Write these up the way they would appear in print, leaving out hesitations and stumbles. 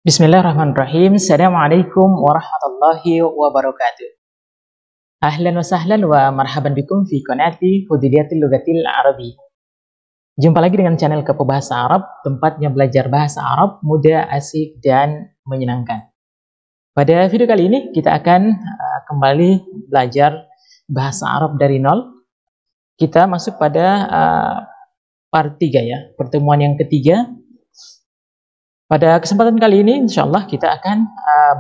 Bismillahirrahmanirrahim. Assalamualaikum warahmatullahi wabarakatuh. Ahlan wa sahlan wa marhaban bikum fi qanati Fudiyatil Lughatil Arabi. Jumpa lagi dengan channel Kepo Bahasa Arab, tempatnya belajar bahasa Arab mudah, asik, dan menyenangkan. Pada video kali ini kita akan kembali belajar bahasa Arab dari nol. Kita masuk pada part 3 ya, pertemuan yang ketiga. Pada kesempatan kali ini, insya Allah kita akan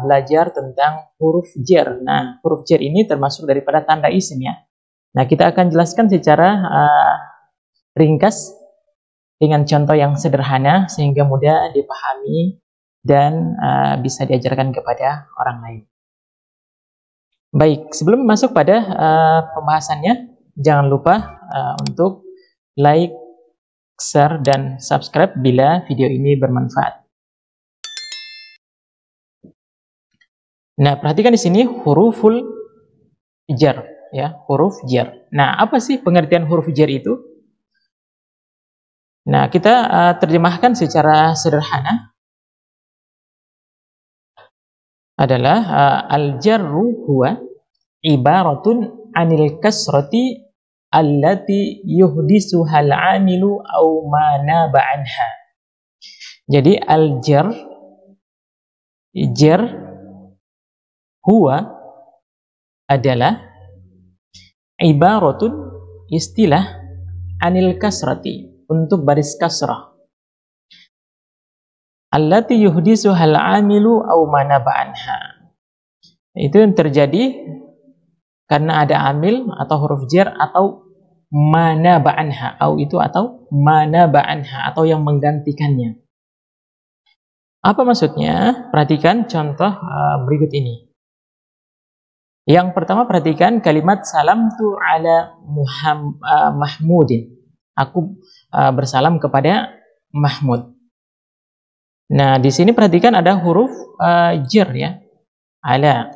belajar tentang huruf jar. Nah, huruf jar ini termasuk daripada tanda isim ya. Nah, kita akan jelaskan secara ringkas dengan contoh yang sederhana sehingga mudah dipahami dan bisa diajarkan kepada orang lain. Baik, sebelum masuk pada pembahasannya, jangan lupa untuk like, share, dan subscribe bila video ini bermanfaat. Nah, perhatikan di sini huruful jar ya, huruf jar. Nah, apa sih pengertian huruf jar itu? Nah, kita terjemahkan secara sederhana adalah al-jarru huwa ibaratun anil kasrati allati yuhdisuhal amilu au ma naba anha. Jadi al-jar huwa adalah ibaratun istilah anil kasrati untuk baris kasrah allati yuhdisuhal amilu au manaba anha. Itu yang terjadi karena ada amil atau huruf jar atau manaba anha, atau manaba anha atau yang menggantikannya. Apa maksudnya? Perhatikan contoh berikut ini. Yang pertama, perhatikan kalimat salam tu ala Mahmudin. Aku bersalam kepada Mahmud. Nah, di sini perhatikan ada huruf jar ya. Ala.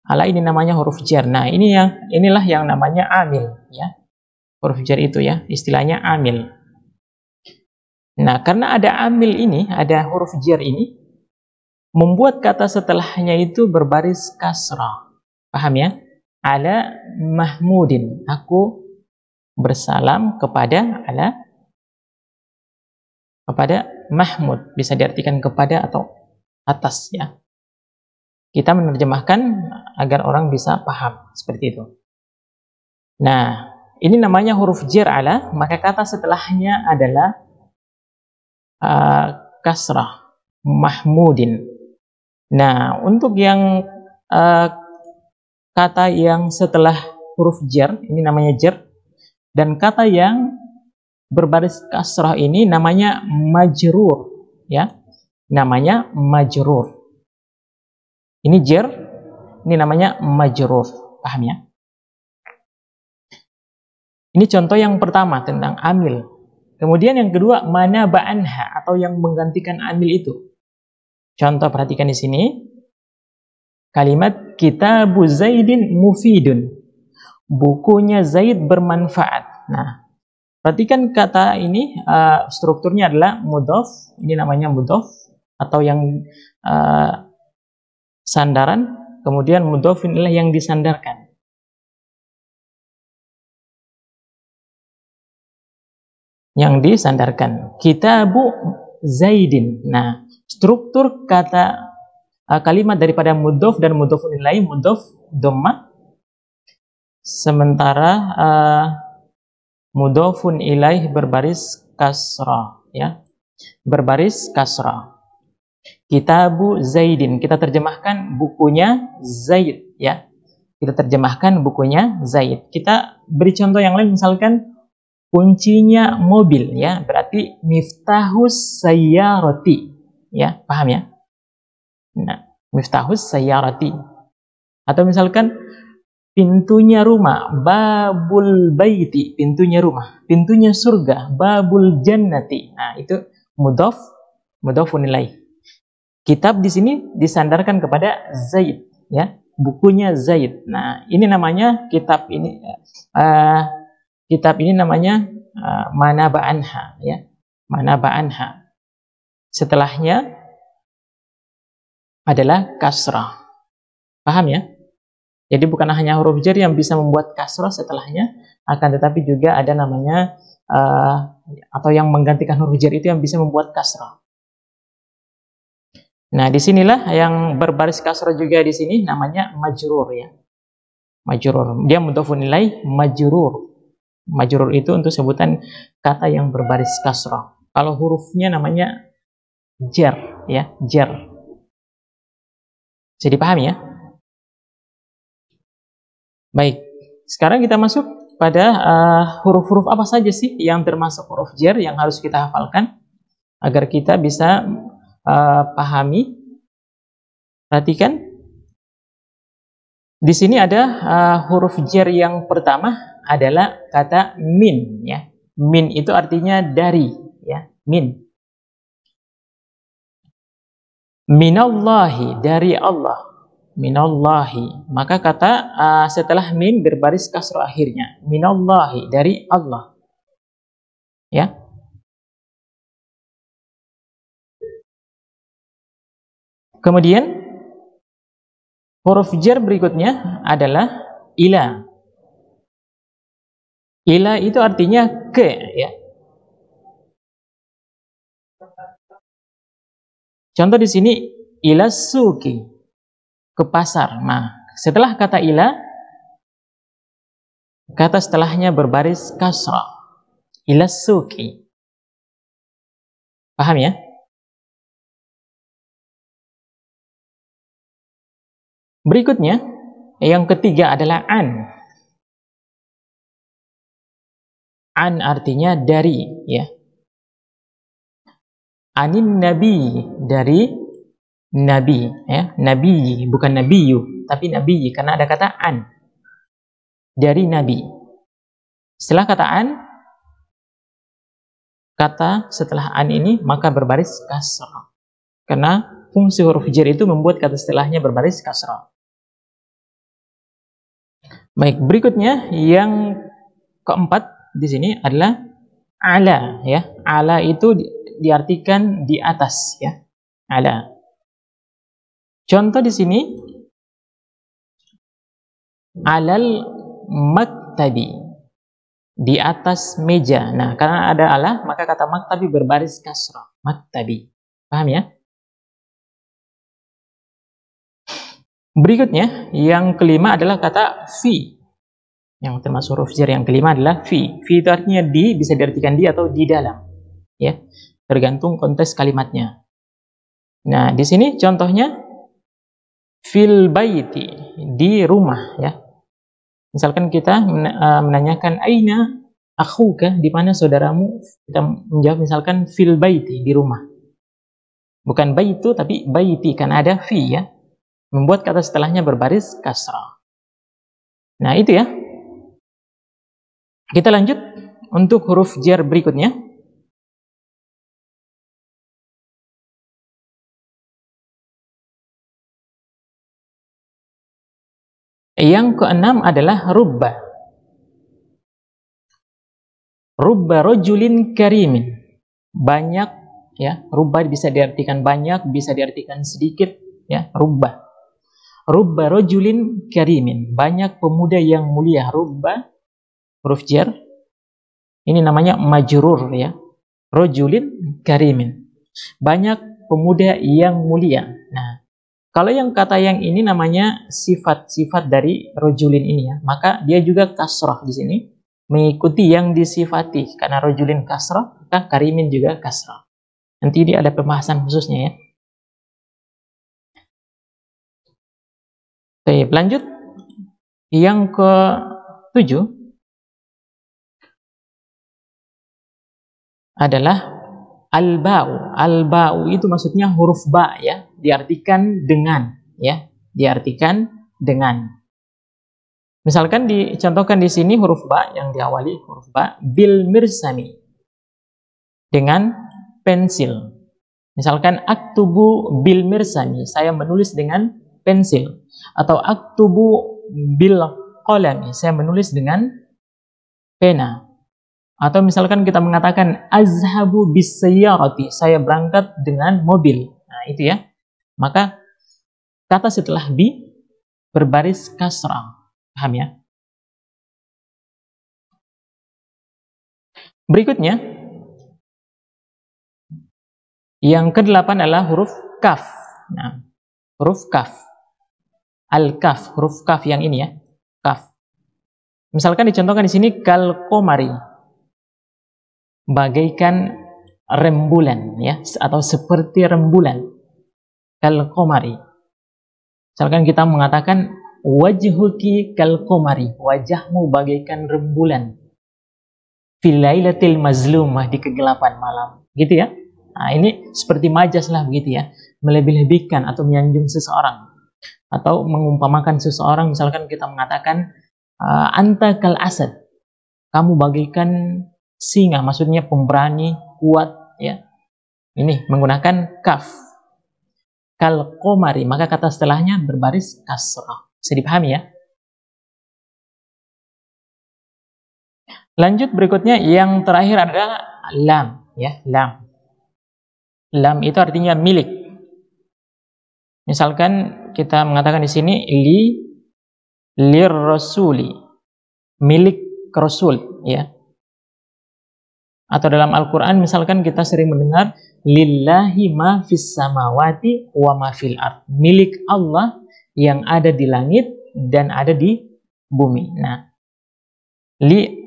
Ala ini namanya huruf jar. Nah, inilah yang namanya amil ya. Huruf jar itu ya, istilahnya amil. Nah, karena ada amil ini, ada huruf jar ini, membuat kata setelahnya itu berbaris kasrah. Paham ya? Ala Mahmudin. Aku bersalam kepada Mahmud. Bisa diartikan kepada atau atas ya. Kita menerjemahkan agar orang bisa paham seperti itu. Nah, ini namanya huruf jar ala, maka kata setelahnya adalah kasrah Mahmudin. Nah, untuk yang kata yang setelah huruf jar, ini namanya jar, dan kata yang berbaris kasrah ini namanya majrur ya, namanya majrur. Ini jar, ini namanya majrur. Paham ya? Ini contoh yang pertama tentang amil. Kemudian yang kedua, manaba anha atau yang menggantikan amil itu. Contoh, perhatikan di sini. Kalimat kitabu Zaidin mufidun. Bukunya Zaid bermanfaat. Nah, perhatikan kata ini strukturnya adalah mudhof. Ini namanya mudhof atau yang sandaran. Kemudian mudhof inilah yang disandarkan. Yang disandarkan. Kitabu Zaidin. Nah, struktur kata kalimat daripada mudhof dan mudhofun ilaih, mudhof dhammah, sementara mudhofun ilaih berbaris kasrah ya, berbaris kasrah. Kitabu Zaidin, kita terjemahkan bukunya Zaid ya, kita terjemahkan bukunya Zaid. Kita beri contoh yang lain, misalkan kuncinya mobil ya, berarti miftahus sayyarati ya, paham ya? Nah, miftahus sayyarati. Atau misalkan pintunya rumah, babul baiti, pintunya rumah, pintunya surga, babul jannati. Nah, itu mudhof, mudhofun ilaih. Kitab di sini disandarkan kepada Zaid ya, bukunya Zaid. Nah, ini namanya kitab ini namanya manaba anha ya, manaba anha. Setelahnya adalah kasrah. Paham ya? Jadi bukan hanya huruf jar yang bisa membuat kasrah setelahnya, akan tetapi juga ada namanya atau yang menggantikan huruf jar itu yang bisa membuat kasrah. Nah, disinilah yang berbaris kasrah juga di sini namanya majrur ya. Majrur. Dia mudhofun ilaih majrur. Majrur itu untuk sebutan kata yang berbaris kasrah. Kalau hurufnya namanya jar ya, jar. Jadi paham ya? Baik. Sekarang kita masuk pada huruf-huruf apa saja sih yang termasuk huruf jar yang harus kita hafalkan agar kita bisa pahami. Perhatikan. Di sini ada huruf jar yang pertama adalah kata min ya. Min itu artinya dari ya, min. Minallahi, dari Allah. Minallahi. Maka kata setelah min berbaris kasrah akhirnya. Minallahi, dari Allah. Ya. Kemudian huruf jar berikutnya adalah ila. Ila itu artinya ke ya. Contoh di sini ila suki, ke pasar. Nah, setelah kata ila, kata setelahnya berbaris kasrah. Ila suki. Paham ya? Berikutnya, yang ketiga adalah an. An artinya dari ya. Anin nabi, dari nabi ya. Nabi bukan nabiyu, tapi nabi karena ada kata an. Dari nabi. Setelah kata an, kata setelah an ini maka berbaris kasrah. Karena fungsi huruf jar itu membuat kata setelahnya berbaris kasrah. Baik, berikutnya yang keempat di sini adalah ala ya. Ala itu diartikan di atas ya. Ala. Contoh di sini alal maktabi, di atas meja. Nah, karena ada ala maka kata maktabi berbaris kasrah. Maktabi. Paham ya? Berikutnya yang kelima adalah kata fi. Yang termasuk huruf jar yang kelima adalah fi. Fi itu artinya di, bisa diartikan di atau di dalam. Ya. Tergantung konteks kalimatnya. Nah, di sini contohnya fil baiti, di rumah ya. Misalkan kita menanyakan aina akhuka, di mana saudaramu? Kita menjawab misalkan fil baiti, di rumah. Bukan baitu tapi baiti karena ada fi ya. Membuat kata setelahnya berbaris kasrah. Nah, itu ya. Kita lanjut untuk huruf jar berikutnya. Yang keenam adalah rubba. Rubba rajulin karimin. Banyak ya, rubba bisa diartikan banyak, bisa diartikan sedikit ya, rubba. Rubba rajulin karimin. Banyak pemuda yang mulia. Rubba huruf jar. Ini namanya majrur ya. Rajulin karimin. Banyak pemuda yang mulia. Nah, kalau yang kata yang ini namanya sifat-sifat dari rajulin ini ya, maka dia juga kasrah di sini mengikuti yang disifati. Karena rajulin kasrah, maka karimin juga kasrah. Nanti ini ada pembahasan khususnya ya. Oke, lanjut. Yang ke-7 adalah al-ba'u. Al-ba'u itu maksudnya huruf ba ya, diartikan dengan ya, diartikan dengan. Misalkan dicontohkan di sini huruf ba yang diawali huruf ba bil mirsami, dengan pensil. Misalkan aktubu bil mirsami, saya menulis dengan pensil. Atau aktubu bil qalami, saya menulis dengan pena. Atau misalkan kita mengatakan azhabu bis sayyarati, saya berangkat dengan mobil. Nah, itu ya. Maka kata setelah bi berbaris kasrah. Paham ya? Berikutnya, yang ke-8 adalah huruf kaf. Nah, huruf kaf. Al-kaf, huruf kaf yang ini ya. Kaf. Misalkan dicontohkan di sini kal qamari. Bagaikan rembulan ya, atau seperti rembulan. Kal qamari. Misalkan kita mengatakan wajhuki kal qamari, wajahmu bagaikan rembulan. Fil lailatil mazlumah, di kegelapan malam. Gitu ya. Nah, ini seperti majas lah begitu ya. Melebih-lebihkan atau menyanjung seseorang. Atau mengumpamakan seseorang, misalkan kita mengatakan anta kal asad. Kamu bagaikan singa, maksudnya pemberani, kuat ya. Ini menggunakan kaf. Kal qamari, maka kata setelahnya berbaris kasrah. Bisa dipahami ya? Lanjut berikutnya, yang terakhir adalah lam ya, lam. Lam itu artinya milik. Misalkan kita mengatakan di sini lir rasuli, milik rasul ya. Atau dalam Al-Qur'an misalkan kita sering mendengar lillahi ma fis samawati wa ma fil ard, milik Allah yang ada di langit dan ada di bumi. Nah, li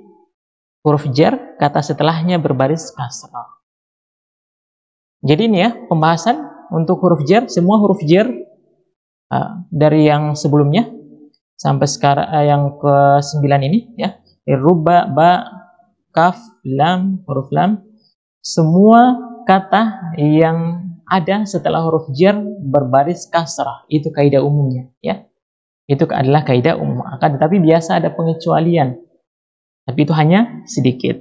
huruf jar, kata setelahnya berbaris kasrah. Jadi ini ya pembahasan untuk huruf jar, semua huruf jar dari yang sebelumnya sampai sekarang yang ke-9 ini ya. Ruba, ba, kaf, lam, huruf lam, semua kata yang ada setelah huruf jar berbaris kasrah, itu kaidah umumnya ya. Itu adalah kaidah umum. Akan tetapi biasa ada pengecualian. Tapi itu hanya sedikit.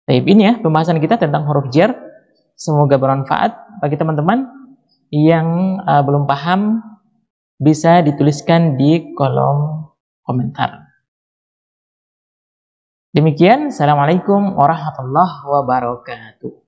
Baik, ini ya pembahasan kita tentang huruf jar. Semoga bermanfaat bagi teman-teman yang belum paham, bisa dituliskan di kolom komentar. Demikian, Assalamualaikum warahmatullahi wabarakatuh.